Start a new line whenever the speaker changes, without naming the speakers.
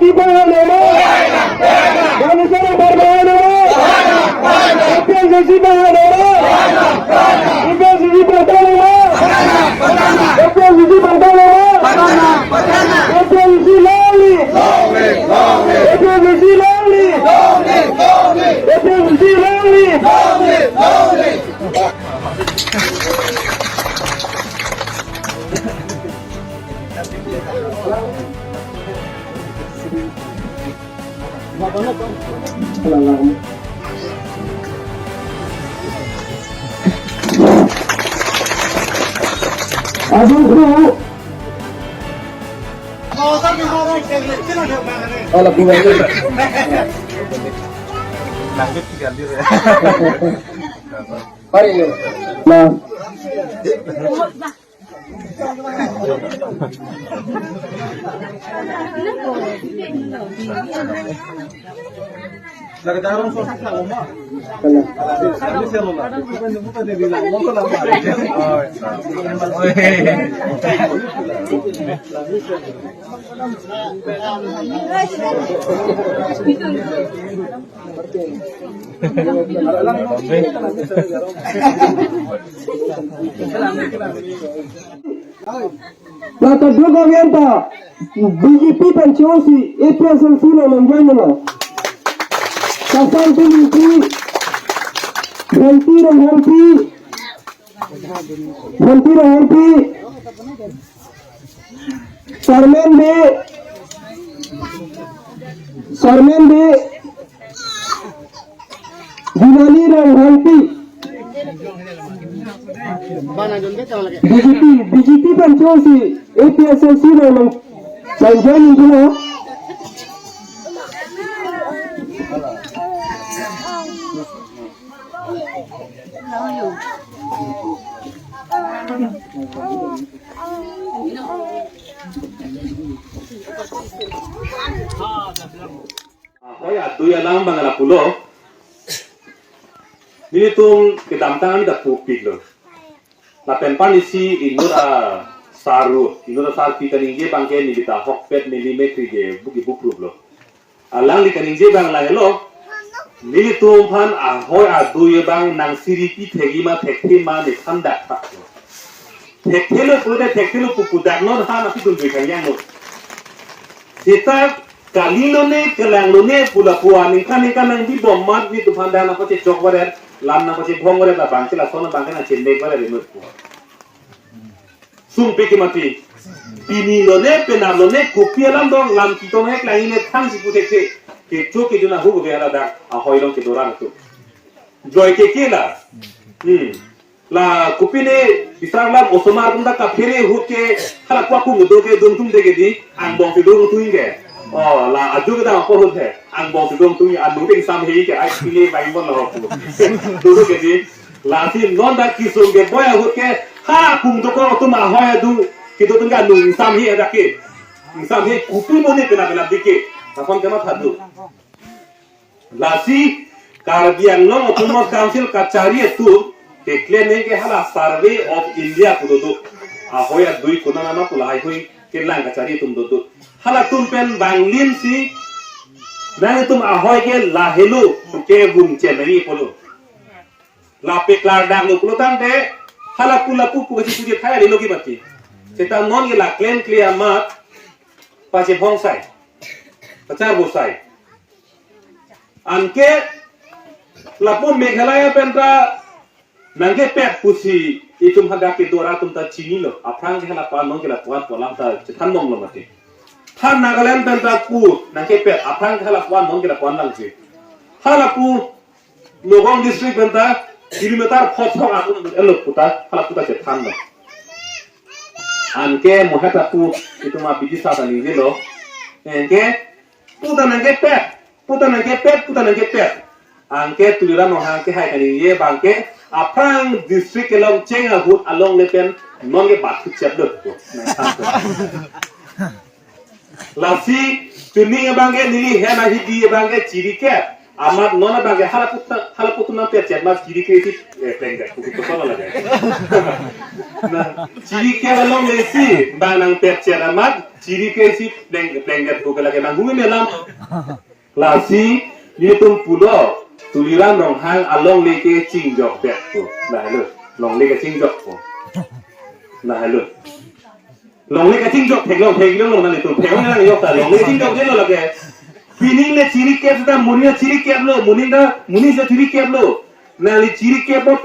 di Bahanama, Banisara Bahanama, APSC Bahanama, APSC Bahanama, APSC Bahanama, APSC Lali, APSC Lali, APSC Lali. Aduh, kalau bukan itu,
Langit diganti ya.
mari nah.
Nagdarong sa uma. Ini selular. Bukan dibilang motor lama.
La kedua gobierno, BJP pensiosi, APSC lo menjadi Kasal Tinggi, Ganti Rampi, Sarmen de, Gunani Rampi, BJP pensiosi, APSC lo menjadi
Hoy atuya lang mga lapulo. Nilitung kitamtangan da pupit lo. La penpan isi inura saru, inura sarpi kaningje bangke nilita hokpet milimetri je buki bukrub lo. Alang li kaningje bang la hello. Nilitung pan ahoy atuya bang nang siripi thegima thektima ni thanda tak. Thektelo pude thektelo pupudak no han api tun bekang yang no. Kita kalilone kelanglone pula puan ikan nang di bommat di tuhan dana pace cok waret lam na pace bong waret la bangke la sona bangke na cendek waret remote puan sumpe ki mati pini lone penalone kopi lam dong lam kita nek lainnya thang si putek ke cok ke juna hugo biara da ahoy long ke doran tu joy ke kela la kopi ne bisang lam osomar bunda ka fere huke hala kwa ku ngudo ke dum tum dege di ang bong ke dum tu inge oh la aju kita apa hote ang bong ke dum tu inge anu ting sam hei ke ai pile bai mon la hoku dulu ke di la si non da ki sung ke boya huke ha kum to ko tu ma hoya du ki do tunga nu sam hei ada ke sam hei kopi mo ne pena pena dike afan kama thadu la si karbian no otomo council kachari tu declare ke hala survey of India kudo ahoya dui kuna nama pula hai hui kelang kacari tum do hala tum pen banglin si nang tum ahoy ke lahelu ke gum chenani polo la peklar dang lo pulo tang de hala pula pu si puje thaya le logi bati seta non ye la claim clear mat pache bongsai pachar bosai anke lapo meghalaya penta nangge pet pusi itum hadaki dora tum ta chini lo aprang ke hala pa non ke la puan polam ta chan mong lo mate than nagaland ben ta pu nangge pet aprang ke hala puan non ke la puan lang je hala pu logong district ben ta kilometer khot khok atun elo puta hala puta che than lo anke mohata pu ituma biji sa ta ni lo enke puta nangge pet angke tuliran no hangke hai kani ye bangke aprang district along chenga gut along lepen nonge batku chapdo lasi tuning bangke nili hena hidi bangke chirike amat nona bagi halaputu na pecet mas ciri kreatif penggat kuku kosong lagi. Nah ciri kaya long lesi bang nang pecet amat ciri kreatif penggat kuku lagi nang humi melam lasi ni tum pulo tuliran rong hang along leke cingjok pet tu nah lu long leke cingjok tu nah lu long leke cingjok theng long nanti tu theng nang yok ta long leke cingjok dia lo lagi Pining le ciri kep sudah muning ciri kep lo muning se ciri kep lo nah li ciri kep lo